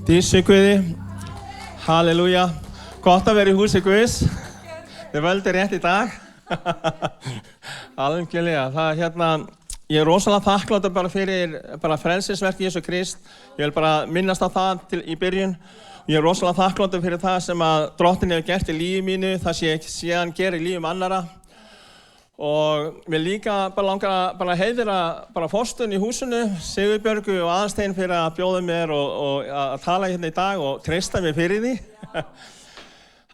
Dísu Guði, halleluja, gott að vera í húsi Guðs, þið völdu rétt í dag, algjörlega, ég rosalega þakkláttur bara fyrir frelsisverk Jesú Krist, ég vil bara minnast á það í byrjun, ég rosalega þakkláttur fyrir það sem að Drottinn hefur gert í lífi mínu, það sem ég síðan gerir í lífum annara. Og mér líka bara langar að heiðra fórstun í húsinu, Sigurbjörgu og Aðalstein fyrir að bjóða mér og að tala hérna í dag og treysta mér fyrir því.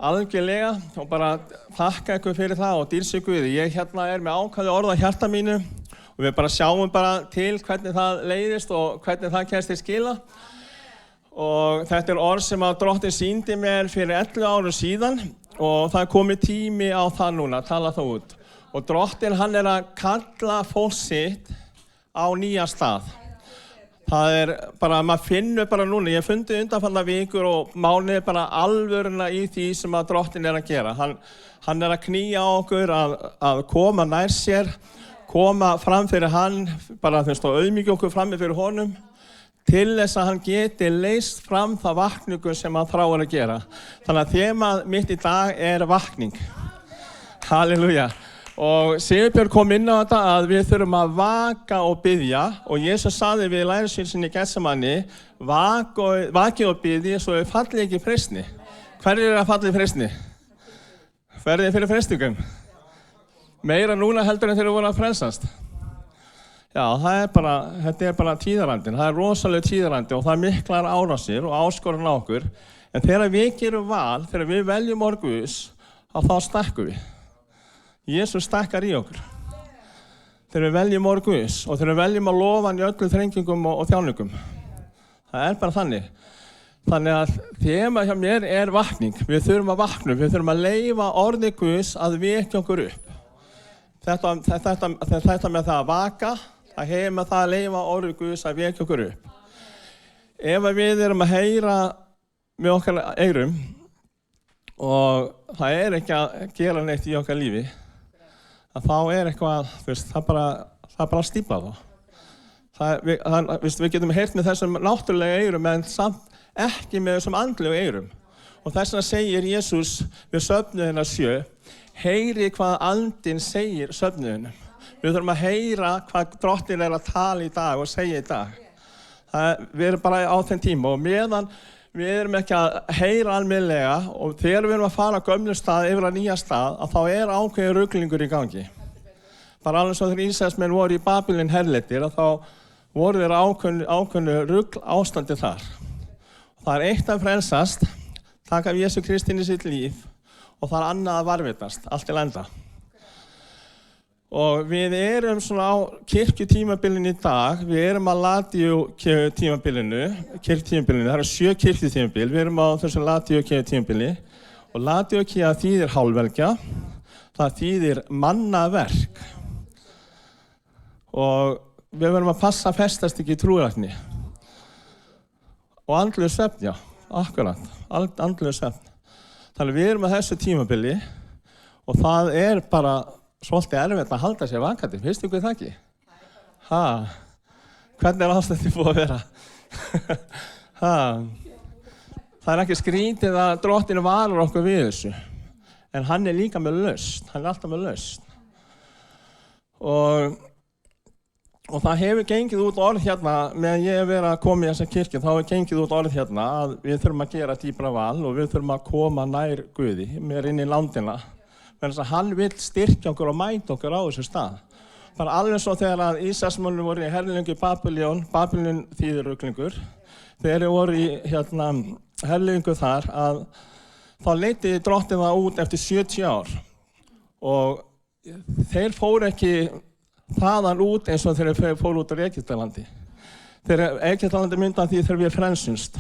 Algjörlega og bara þakka ykkur fyrir það og dýrsa Guði. Ég með ákveðið orð á hjarta mínu og við bara sjáum til hvernig það leiðist og hvernig það kemst til skila. Og þetta orð sem að Drottinn sýndi mér fyrir 11 árum síðan og það er komið tími á það núna, tala það út. Og Drottinn hann að kalla fólk sitt á nýja stað. Það maður finnur núna, ég fundi undanfarnar vikur og mánuði alvöruna í því sem að Drottinn að gera. Hann að knýja á okkur að koma nær sér, koma fram fyrir hann, auðmýkja okkur frammi fyrir honum, til þess að hann geti leyst fram það vakningu sem hann þráir að gera. Þannig að þema mitt í dag vakning. Halleluja. Og Sigurbjörg kom inn á þetta að við þurfum að vaka og biðja og Jesús sagði við lærisveinum sinni í Getsemani, vakið og biðji svo þið fallið ekki í freistni. Hverjir að falla í freistni? Verðið fyrir freistingum? Meira núna heldur en þeir voru að frelsast. Já, þetta tíðarandinn, það rosalega tíðarandi og það miklar árásir og áskorun á okkur. En þegar við gerum val, þegar við veljum orð Guðs, þá stækkum við. Jesús stækkar í okkur. Þegar við veljum orð Guðs og þegar við veljum að lofa hann í öllum þrengingum og þjáningum. Það bara þannig. Þannig að þema hjá mér vakning. Við þurfum að vakna, við þurfum að leyfa orði Guðs að vekja okkur upp. Þetta með það að vaka, það hefur með það að leyfa orði Guðs að vekja okkur upp. Ef við erum að heyra með okkar eyrum og það ekki að gera neitt í okkar lífi, að þá eitthvað, það bara stífla þá. Við getum heyrt með þessum náttúrulega eyrum en samt ekki með þessum andlegu eyrum. Og þess vegna segir Jesús við söfnuðina 7, heyri hvað andinn segir söfnuðinum. Við þurfum að heyra hvað Drottinn að tala í dag og segja í dag. Við erum bara á þeim tíma og meðan við erum ekki að heyra almennilega og þegar við erum að fara á gömlu stað yfir að nýja stað, að þá ákveðin ruglingur í gangi. Bara alveg svo þegar Ísraelsmenn voru í Babýlon herleiddir, að þá voru þeir ákveðinu rugl ástandi þar. Og það eitt að frelsast, taka Jesú Krist inn í sitt líf og það annað að varðveitast, allt til enda. Og við erum svona á kirkjutímabilinu í dag, við erum að Laodíu-tímabilinu, það eru 7 kirkjutímabil, við erum á þessu Laodíu-tímabili og Laodíu þýðir hálfvelgja, það þýðir mannaverk og við verðum að passa að festast ekki í trúrækni og andlegur svefn, já, akkurat, andlegur svefn. Þannig við erum á þessu tímabili og það bara svolítið erfitt að halda sér vakandi, finnst ykkur það ekki? Hvernig ástandið búið að vera? Það ekki skrítið að Drottinn varar okkur við þessu, en hann líka með lausn, hann alltaf með lausn. Og það hefur gengið út orð hérna, meðan ég hef verið að koma í þessa kirkju, þá hefur gengið út orð hérna að við þurfum að gera dýpra val og við þurfum að koma nær Guði, meira inn í landina. Þannig að hann vill styrkja okkur og mæta okkur á þessu stað. Bara alveg svo þegar að Ísraelsmennirnir voru í herleiðingu í Babýlon þýðir ruglingur, þegar þeir voru í herleiðingu þar, að þá leiddi Drottinn það út eftir 70 ár. Og þeir fóru ekki þaðan út eins og þeir fóru út úr Egyptalandi. Egyptalandi myndan því þegar við frelsumst.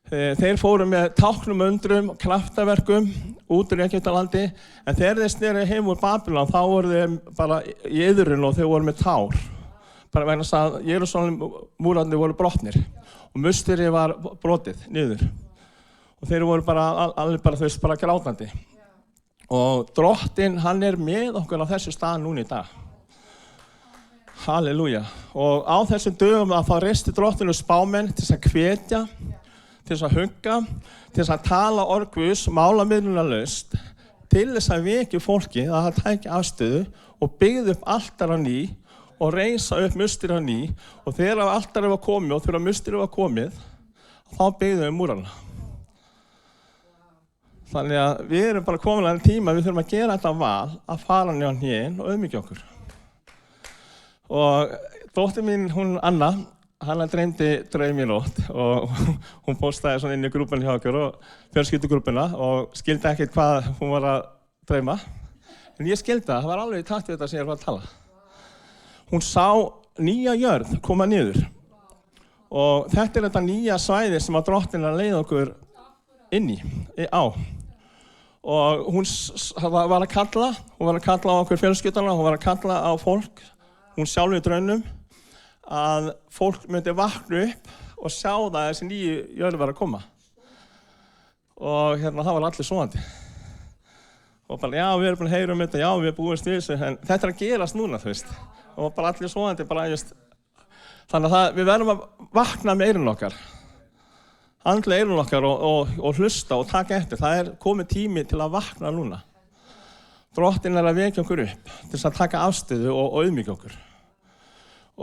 Þeir fóru með táknum, undrum, kraftaverkum út úr Egyptalandi, en þegar þeir sneru heim úr Babýlon, þá voru þeir bara í iðrun og þeir voru með tár. Bara vegna þess að Jerúsalem múrarnir voru brotnir og musteri var brotið niður. Og þeir voru bara grátandi. Og Drottinn, hann með okkur á þessu stað núna í dag. Halleluja. Og á þessum dögum að þá reisti Drottinn spámenn til að hvetja til þess að hugga, til þess að tala orð Guðs, málamiðlunarlaust, til þess að vekja fólki að það tæki afstöðu og byggði upp altar á ný og reisa upp mustir á ný og þegar altar var komið og þegar mustir var komið, þá byggðum við múrana. Þannig að við erum bara komin að tíma, við þurfum að gera þetta val að fara niður á hnén og auðmýkja okkur. Og dóttir mín, hún Anna, hana dreymdi draum í nótt og hún postaði svona inn í grúpuna hjá okkur og fjölskyldugrúpuna og skildi ekkert hvað hún var að dreyma. En ég skildi það var alveg í takt við þetta sem ég var að tala. Hún sá nýja jörð koma niður og þetta er þetta nýja svæði sem að Drottinn er að leiða okkur inn á. Og hún var að kalla á okkur fjölskylduna, hún var að kalla á fólk, hún sjálf í draumnum, að fólk myndi vakna upp og sjá það að þessi nýju jörð var að koma. Og það var allir sofandi. Og bara, já, við erum búin að heyra þetta, já, við erum búist við þessu, en þetta er að gerast núna, þú veist. Og bara allir sofandi, bara just. Þannig að við verðum að vakna með eyrun okkar. Andlega eyrun okkar og hlusta og taka eftir. Það er komið tími til að vakna núna. Drottinn er að vekja okkur upp til þess að taka afstöðu og auðmýkja okkur.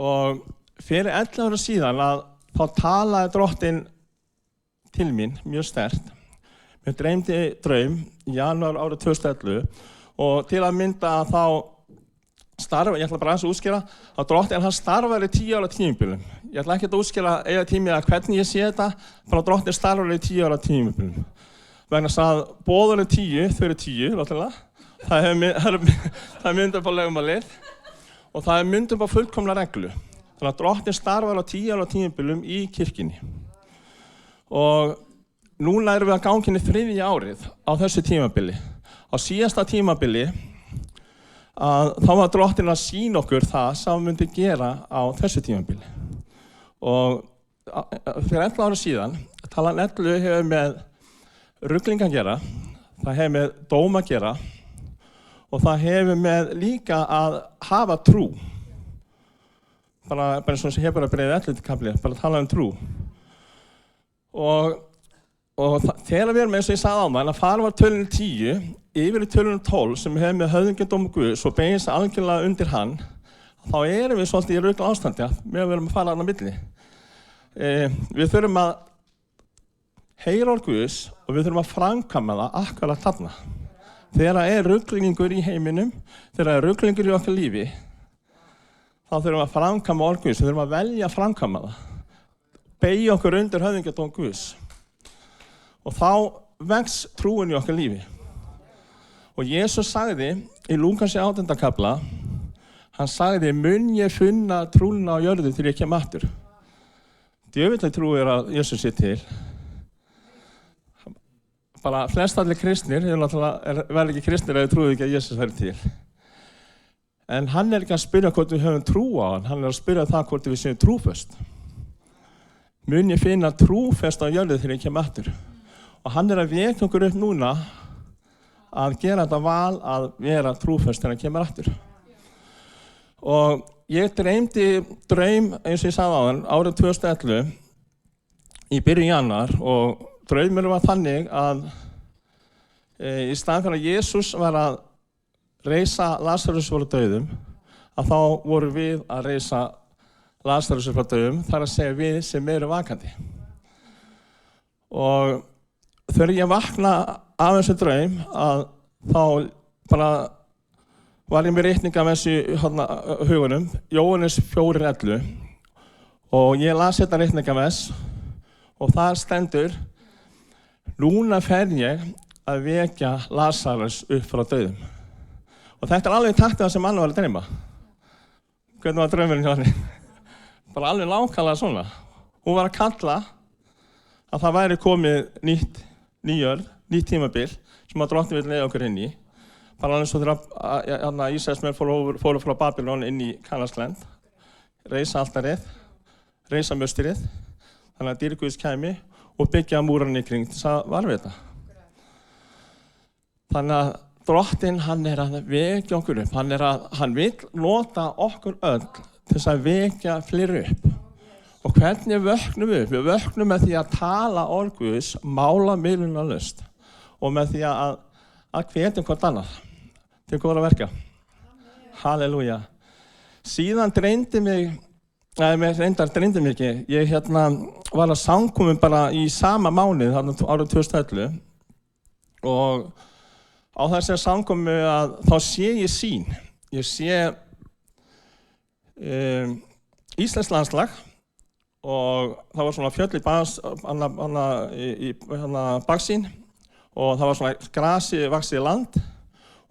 Og fyrir 11 ára síðan þá talaði Drottinn til mín mjög sterkt. Mér dreymdi draum í janúar árið 2011 og til að mynda að þá ég ætla bara aðeins að útskýra að Drottinn hann starfar í 10 ára tímabilum. Ég ætla ekki að útskýra eiga tími að hvernig ég sé þetta, bara Drottinn starfar í 10 ára tímabilum. Vegna þess að boðun er 10, þau eru 10, náttúrulega. Það er mynd upp á lögmálið og það er mynd upp á fullkomna reglu. Þannig að Drottinn starfar á 10 ára tímabilum í kirkjunni. Og núna erum við að ganga inn í 3. árið á þessu tímabili. Á síðasta tímabili þá var Drottinn að sýna okkur það sem við myndum gera á þessu tímabili. Og fyrir 11 ára síðan, talan 11 hefur með rugling að gera, það hefur með dóm að gera og það hefur með líka að hafa trú. Bara eins og sem Hebreabréfið 11. kafli, bara tala trú. Og þegar við erum eins og ég sagði áðan að fara var tölunum 10 yfir í tölunum 12 sem hefur með höfðingjadóm Guðs og beygist algjörlega undir hann, þá erum við svolítið í rugla ástandi með að við erum að fara þarna á milli. Við þurfum að heyra orð Guðs og við þurfum að framkvæma það akkurat þarna. Þegar það er ruglingur í heiminum, þegar það er ruglingur í okkar lífi, þá þurfum við að framkvæma orð Guðs, við þurfum að velja að framkvæma það. Beygja okkur undir höfðingjadóm Guðs. Og þá vex trúin í okkar lífi. Og Jesús sagði í Lúkasi 8. kafla, hann sagði, mun ég finna trúna á jörðu til ég kem aftur. Djöfulleg trú er að Jesús sé til. Bara flest allir kristnir, verður ekki kristnir ef þau trúið ekki að Jesús verður til. En hann er ekki að spyrja hvort við höfum trú á hann er að spyrja það hvort við séum trúföst. Mun ég finna trúfest á jörðu til ég kem aftur. Og hann er að vekja okkur upp núna að gera þetta val að vera trúföst þegar hann kemur aftur. Og ég dreymdi draum, eins og ég sagði áðan, árið 2011 í byrjun janúar og draumur var þannig að í staðinn fyrir að Jesús var að reisa Lazarus frá dauðum, að þá voru við að reisa Lazarus frá dauðum, þar að segja við sem eru vakandi. Og þegar ég vakna af þessu draum að þá bara var ég með reikning af þessu hugunum, Jóhannes 4:11 og ég las þetta reikningavers og þar stendur núna fer ég að vekja Lazarus upp frá dauðum. Og þetta er alveg takt það sem hann var að dreyma. Hvernig var draumurinn hjá henni? Bara alveg nákvæmlega svona. Hún var að kalla að það væri komið nýtt tímabil sem að Drottinn vill leiða okkur inn í. Bara eins og þegar Ísraelsmenn fóru frá Babylon inn í Kanansland, reisa altarið, reisa musturið, þannig að dýr Guðs kæmi og byggja múrarnir í kring til þess að varðveita. Þannig að Drottinn hann er að vekja okkur upp, hann vill nota okkur öll til þess að vekja fleiri upp. Og hvernig vöknum við upp? Við vöknum með því að tala orð Guðs, mála miðlunarlaust og með því að hvetja hvort annað til góðra verka. Halleluja. Síðan dreymdi mig ekki. Ég var að samkomum bara í sama mánuð, árið 2011 og á þessari samkomu að þá sé ég sýn. Ég sé íslenskt landslag og það var svona fjöll í baksýn og það var svona grasi vaxið land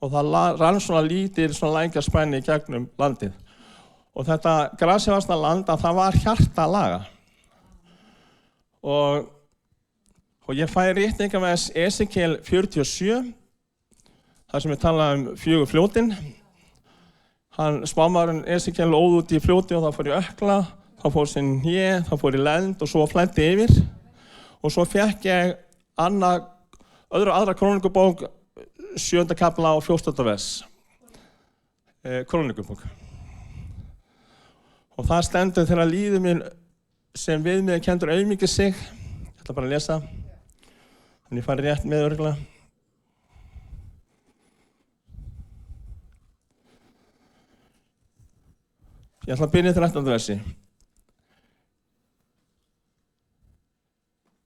og það rann svona lítil svona lækjarspænni í gegnum landið. Og þetta grasi vaxna land að það var hjartalaga. Og ég fæ ritninga með Esekiel 47, þar sem við tala 4 fljótin. Spámaðurinn Esekiel óð út í fljóti og það fór í ökla, þá fór sinn þá fór í lend og svo flæddi yfir. Og svo fekk ég aðra krónikubók, 7. kafla og 14. vers. Krónikubók. Og það stendur þegar líður minn sem við mig kendur auðmýkir sig. Ég ætla bara að lesa. Þannig ég fari rétt með örugglega. Ég ætla að byrja í 13. versi.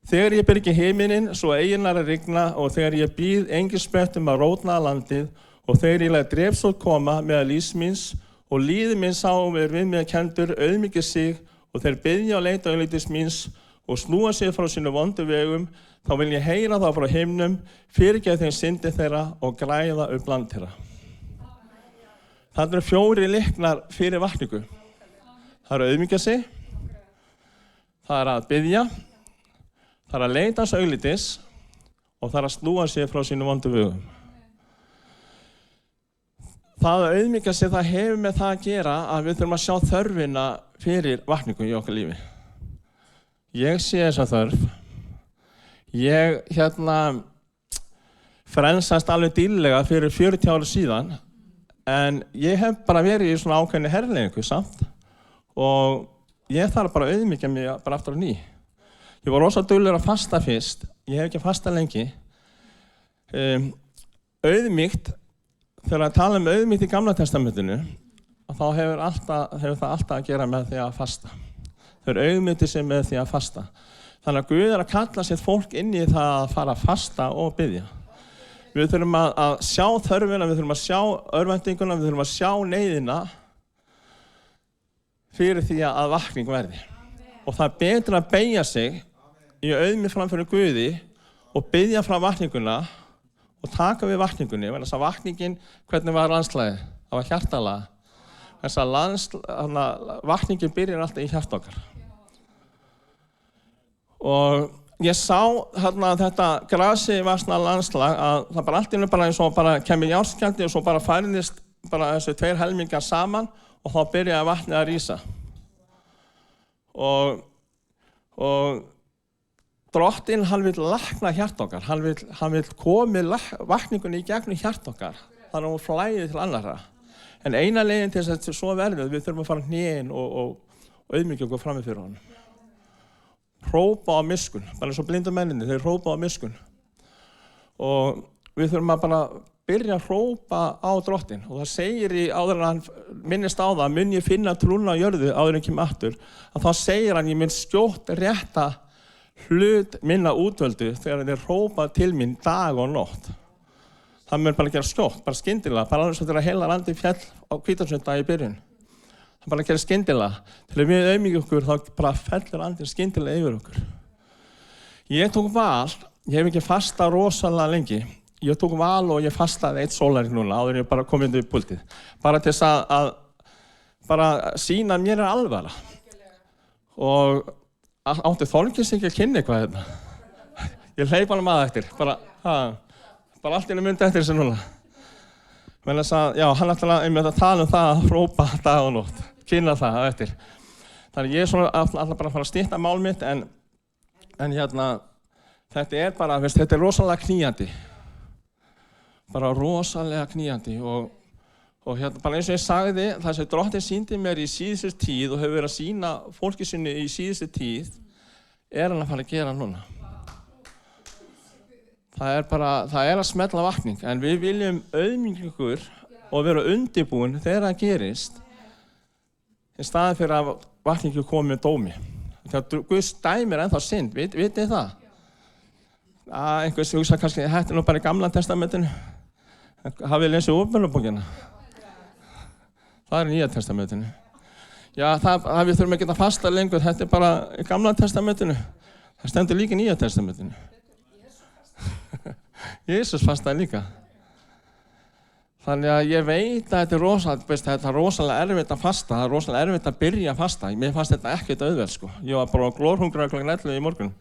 Þegar ég byrgi himininn svo eiginlega að rigna og þegar ég býð engisprettum að rótna landið og þegar ég læt drepsótt koma meðal lífs míns og líður minn sá við mig kendur auðmýkir sig og þeir biðja og leita auglýtis míns og snúa sig frá sínu vondu vegum, þá vil ég heyra þá frá himnum, fyrirgefa þeim syndi þeirra og græða upp land þeirra. Það eru 4 lyklar fyrir vakningu. Það er að auðmýkja sig, það er að biðja, það er að leita hans auglýtis og það er að snúa sig frá sínu vondu vegum. Það að auðmýkja sig, það hefur með það að gera að við þurfum að sjá þörfina fyrir vakningu í okkar lífi. Ég sé þessa þörf. Ég frelsast alveg dýrlega fyrir 40 ára síðan, en ég hef bara verið í svona ákveðinni herleiðingu samt og ég þarf bara að auðmýkja mig bara aftur á ný. Ég var rosa duglegur að fasta fyrst, ég hef ekki fastað lengi. Auðmýkt, þegar að tala auðmýkt í Gamla testamentinu, þá hefur það alltaf að gera með því að fasta. Þau eru auðmýktir sem með því að fasta. Þannig að Guð er að kalla sitt fólk inn í það að fara að fasta og biðja. Við þurfum að sjá þörfina, við þurfum að sjá örvæntinguna, við þurfum að sjá neyðina fyrir því að vakning verði. Og það er betra að beygja sig í auðmýkt framfyrir Guði og biðja frá vakninguna og taka við vakningunni. Þess að vakningin, hvernig var landslagið? Það var hjartalaga. Þess að vakningin byrjar alltaf í hjarta okkar. Og ég sá þetta grasi vaxna landslag að það bara allt í einu bara eins og bara kemur járnskjaldi og svo bara færðist bara þessi 2 helmingar saman og þá byrjaði vatnið að rísa. Og Drottinn, hann vil lækna hjarta okkar, hann vil komið vakningunni í gegnum hjarta okkar, þannig að hún flæði til annarra. En eina leiðin til þess að svo verður, við þurfum að fara hnén og auðmýkja okkur frammi fyrir honum. Hrópa á miskunn, bara eins og blindu menninni, þeir hrópa á miskunn. Og við þurfum að bara byrja að hrópa á Drottinn. Og það segir áður en hann minnist á það, mun ég finna trúna á jörðu áður en kemur aftur, að þá segir hann, ég mun skjótt rétta hlut minna útvöldu þegar þeir hrópa til mín dag og nótt. Það mun bara gera skjótt, bara skyndilega, bara alveg svo þegar heila landi fjall á Hvítasunnudag í byrjun. Það bara gera skyndilega. Þegar við auðmýkjum okkur, þá bara fellur andinn skyndilega yfir okkur. Ég tók val, ég hef ekki fastað rosalega lengi. Ég tók val og ég fastaði 1 sólarhring núna, áður en ég bara kom inn í púltið. Bara til þess að bara sýna að mér er alvara. Og átti Þorgils ekki að kynna eitthvað hérna. Ég hleyp hann að eftir, bara allt í einu myndi eftir þessu núna. Men þess að, já, hann ætlaði að tala um það að hrópa dag og nótt, kynna það eftir. Þannig ég er svona alltaf bara að fara að stytta mál mitt, en þetta er bara, þetta er rosalega knýjandi. Bara rosalega knýjandi og Og bara eins og ég sagði, það sem Drottinn sýndi mér í síðustu tíð og hefur verið að sýna fólki sinni í síðustu tíð, hann að fara að gera núna. Það er að smella vakning, en við viljum auðmýkja okkur og vera undirbúin þegar það gerist, í staðinn fyrir að vakningu komi með dómi. Þegar Guðs dæmir ennþá synd, vitið þið það? Einhvers hugsa kannski, þetta er nú bara í Gamla testamentinu. Hafið lesið Opinberunarbókina? Það er í Nýja testamentinu. Já, við þurfum ekki að fasta lengur, þetta er bara í Gamla testamentinu. Það stendur líka í Nýja testamentinu. Jesús fastaði líka. Þannig að ég veit að þetta er rosalega erfitt að fasta, það er rosalega erfitt að byrja að fasta. Mér fannst þetta ekkert auðvelt, sko. Ég var bara glórhungruð klukkan 11 í morgun.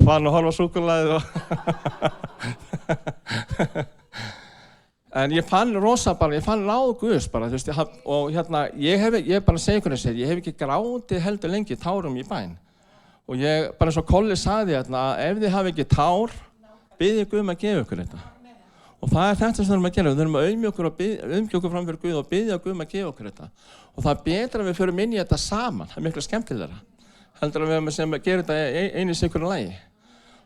Fann að horfa á súkkulaðið og... En ég fann ráð Guðs bara, þú veist, og ég bara segi ykkur þessi, ég hef ekki grátið heldur lengi tárum í bæn. Og ég, bara eins og Kolli sagði ef þið hafi ekki tár, biðið Guð að gefa ykkur þetta. Og það er þetta sem við þurfum að gera, við þurfum að auðmjúka okkur fram fyrir Guð og biðja Guð að gefa okkur þetta. Og það er betra að við förum inn í þetta saman, það er miklu skemmtilegra. Heldur að við sem gerum þetta einu í sikur lagi.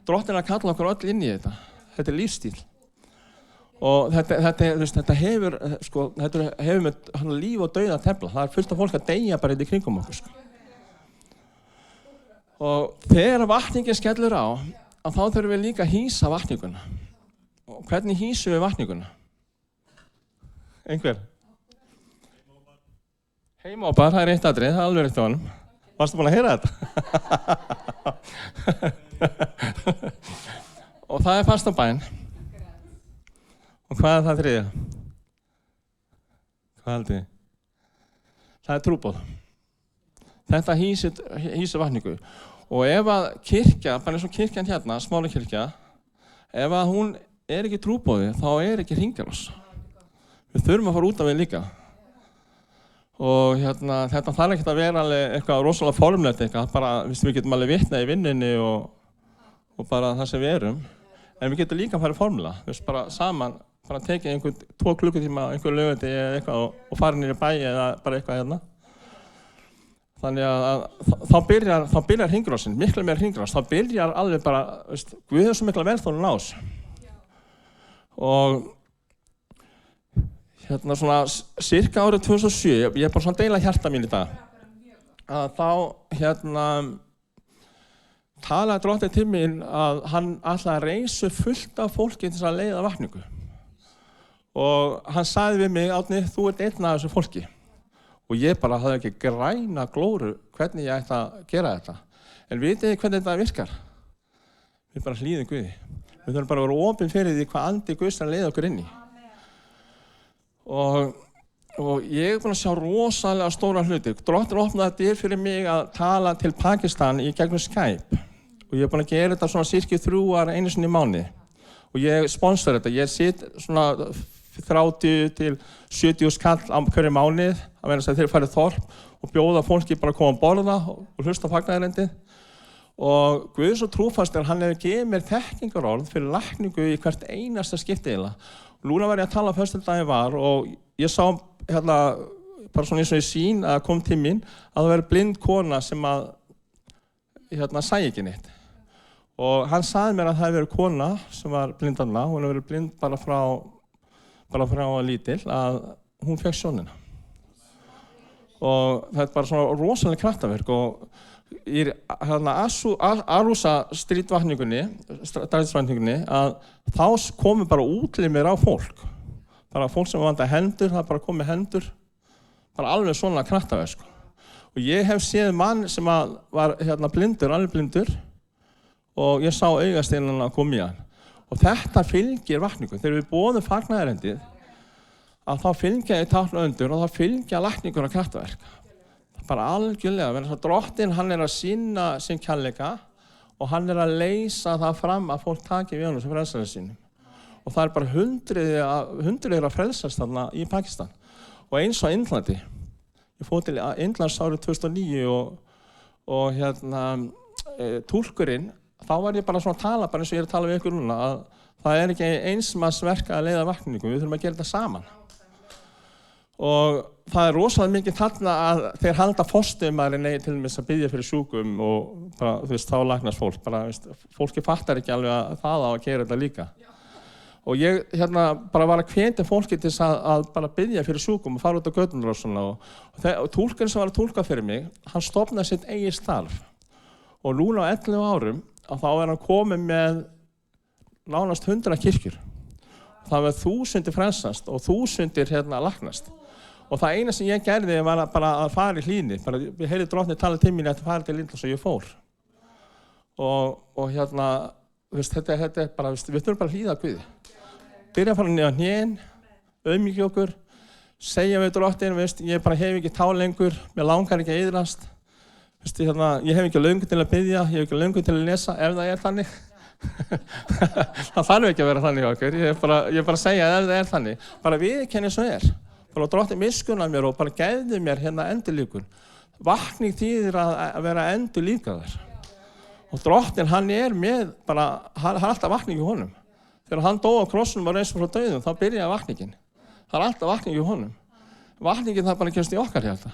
Drottinn að kalla okkur öll inn í þetta. Þetta er lífstíl. Og þetta hefur með líf og dauða að tefla. Það er fullt af fólk að deyja bara í kringum okkur. Sko. Og þegar vakningin skellur á, þá þurfum við líka að hýsa vakninguna. Og hvernig hýsum við vakninguna? Einhver? Heimópar, það er eitt atrið, það er alveg rétt á honum. Varstu búin að heyra þetta? Og það er fasta bæn. Og hvað er það þriðja? Hvað haldið þið? Það er trúboð. Þetta hýsir vakningu. Og ef að kirkja, bara eins og kirkjan hérna, Smálakirkja, ef að hún er ekki trúboði, þá er ekki hringrás. Við þurfum að fara út af við líka. Og þetta þarf ekki að vera alveg eitthvað rosalega formlegt eitthvað, bara við getum alveg vitnað í vinnunni og bara það sem við erum. En við getum líka að fara formlega, bara saman, bara tekið einhvern 2 klukkutíma, einhver laugardegi eða eitthvað og fara niður í bæ eða bara eitthvað hérna. Þannig að þá byrjar hringrásin, miklu meira hringrás, þá byrjar alveg bara, Guð hefur svo mikla velþóknun á þessu. Og svona cirka árið 2007, ég er bara svona að deila hjarta mín í dag, að þá talaði Drottinn til mín að hann ætlaði að reisa fullt af fólki til þess að leiða vakningu. Og hann sagði við mig, Árni, þú ert einn af þessu fólki. Og ég bara hafði ekki græna glóru hvernig ég ætti að gera þetta. En vitið þið hvernig þetta virkar? Við bara hlýðum Guði. Við þurfum bara að vera opin fyrir því hvað andi Guðs að leiða okkur inn í. Og ég er búinn að sjá rosalega stóra hluti. Drottinn opnaði dyr fyrir mig að tala til Pakistan í gegnum Skype. Og ég er búinn að gera þetta svona cirka 3 ára einu sinni í mánuði. Og ég sponsor þetta. Ég sit svona 30 til 70 skall á hverju mánuð að vera þess að þeir farið þorp og bjóða fólki bara að koma að borða og hlusta á fagnaðarerindið. Og Guð svo trúfastur, hann hefur gefið mér þekkingarorð fyrir lækningu í hvert einasta skipti eiginlega. Núna var ég að tala á föstudaginn var og ég sá bara svona eins og í sýn að kom til mín að það væri blind kona sem að sæi ekki neitt. Og hann sagði mér að það hefði verið kona sem var blind þarna, hún hefði verið blind bara frá lítil, að hún fékk sjónina. Og þetta er bara svona rosalega kraftaverk og í Arusa strætisvakningunni að þá komu bara útlimir á fólk. Bara fólk sem vantaði hendur, það bara komið hendur, bara alveg svona kraftaverk. Sko. Og ég hef séð mann sem var blindur, alveg blindur, og ég sá augasteinana að koma í hann. Og þetta fylgir vakningu. Þegar við boðum fagnaðarerindið, að þá fylgja í tákn undir og þá fylgja lækningur og kraftaverk. Bara algjörlega, verður svo Drottinn, hann er að sýna sinn kærleika og hann er að leysa það fram að fólk taki við honum sem frelsara sínum. Og það er bara hundruðir að frelsast þarna í Pakistan. Og eins og Indlandi. Ég fór til Indlands árið 2009 og túlkurinn, þá var ég bara svona að tala, bara eins og ég er að tala við ykkur núna, að það ekki einsmannsverk að leiða vakningu, við þurfum að gera þetta saman. Og það rosalega mikið þarna að þeir halda forstöðumaðurinn til dæmis að biðja fyrir sjúkum og bara, þú veist, þá læknast fólk. Bara, fólki fattar ekki alveg að það á að gera þetta líka. Og ég bara var að hvetja fólki til að bara biðja fyrir sjúkum og fara út á göturnar og svona. Og túlkurinn sem var að túlka fyrir mig, hann stofnaði sitt eigið starf. Og núna á 11 árum, þá hann komið með nánast 100 kirkjur. Það var 1000 frelsast og 1000 læknast. Og það eina sem ég gerði var bara að fara í Hlíðni. Ég heyrði Drottni tala til mín að fara til Lindlands og ég fór. Og þetta er bara, við þurfum bara að hlýða Guði. Byrja að fara niður á hnén, auðmýkja okkur, segja við Drottinn, ég bara hef ekki tá lengur, mér langar ekki að iðrast. Ég hef ekki löngu til að biðja, ég hef ekki löngu til að lesa, ef það er þannig. Það þarf ekki að vera þannig okkur, ég bara segja ef það er þannig. Bara viðurkenni svo er. Bara Drottinn miskunnar mér og bara gefðu mér endurlíkun. Vakning þýðir að vera endurlíkaður. Og Drottinn, hann er með, bara, hann er alltaf vakning í honum. Þegar hann dó á krossinum og reis frá dauðum, þá byrjaði vakningin. Það er alltaf vakning í honum. Vakningin það bara kemst í okkar hérna.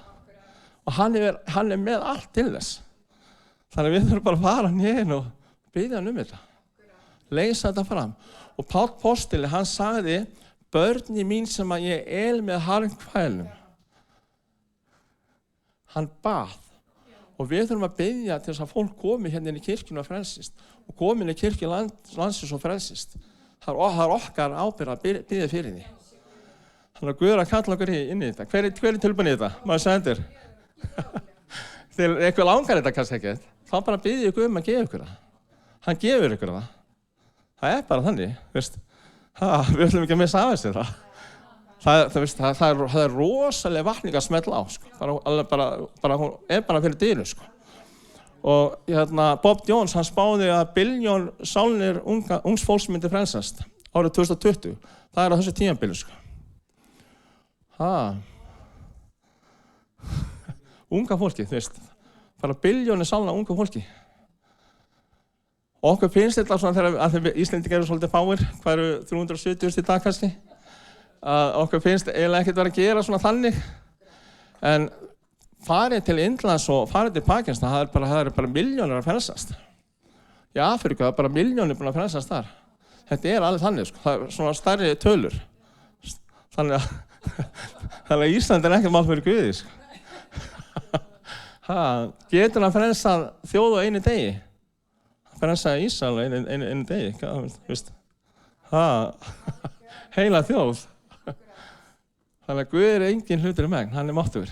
Og hann er með allt til þess. Þannig við þurfum bara að fara niður og biðja hann þetta. Leysa þetta fram. Og Páll postuli, hann sagði, börni mín sem að ég el með harmkvælum. Hann bað. Og við þurfum að biðja til þess að fólk komi hérna inn í kirkjuna og frelsist. Og komi inn í kirkju landsins og frelsist. Það er okkar ábyrgð að biðja fyrir því. Þannig að Guð er að kalla okkur inn í þetta. Hver er tilbúinn í þetta? Maður sendir. Þegar eitthvað langar þetta kannski ekkert, þá bara biðja Guð að gefa ykkur það. Hann gefur ykkur það. Það er bara þannig, veist. Við ætlum ekki að missa af þessu það. Það er rosalega vakning að smetla á, sko. Hún er bara fyrir dyrum, sko. Og Bob Jones, hann spáði að 1 billjón sálnir ungs fólks myndi frelsast árið 2020. Það er á þessu tímabili, sko. Unga fólki, þú veist. Bara 1 biljónir sálna unga fólki. Og okkur finnst þetta svona þegar Íslendingar eru svolítið fáir, hvað eru 370 í dag kannski, að okkur finnst eiginlega ekkert vera að gera svona þannig. En farið til Indlands og farið til Pakistan, það er bara milljónir að frelsast. Í Afríku það er bara milljónir búin að frelsast þar. Þetta er alveg þannig, sko. Það er svona stærri tölur. Þannig að Ísland er ekkert mál fyrir Guði, sko. Getur hann frelsað þjóð á einu degi? Frelsaði Ísrael einu degi, veist. Heila þjóð. Þannig að Guð er engin hlutur í megn, hann er máttugur.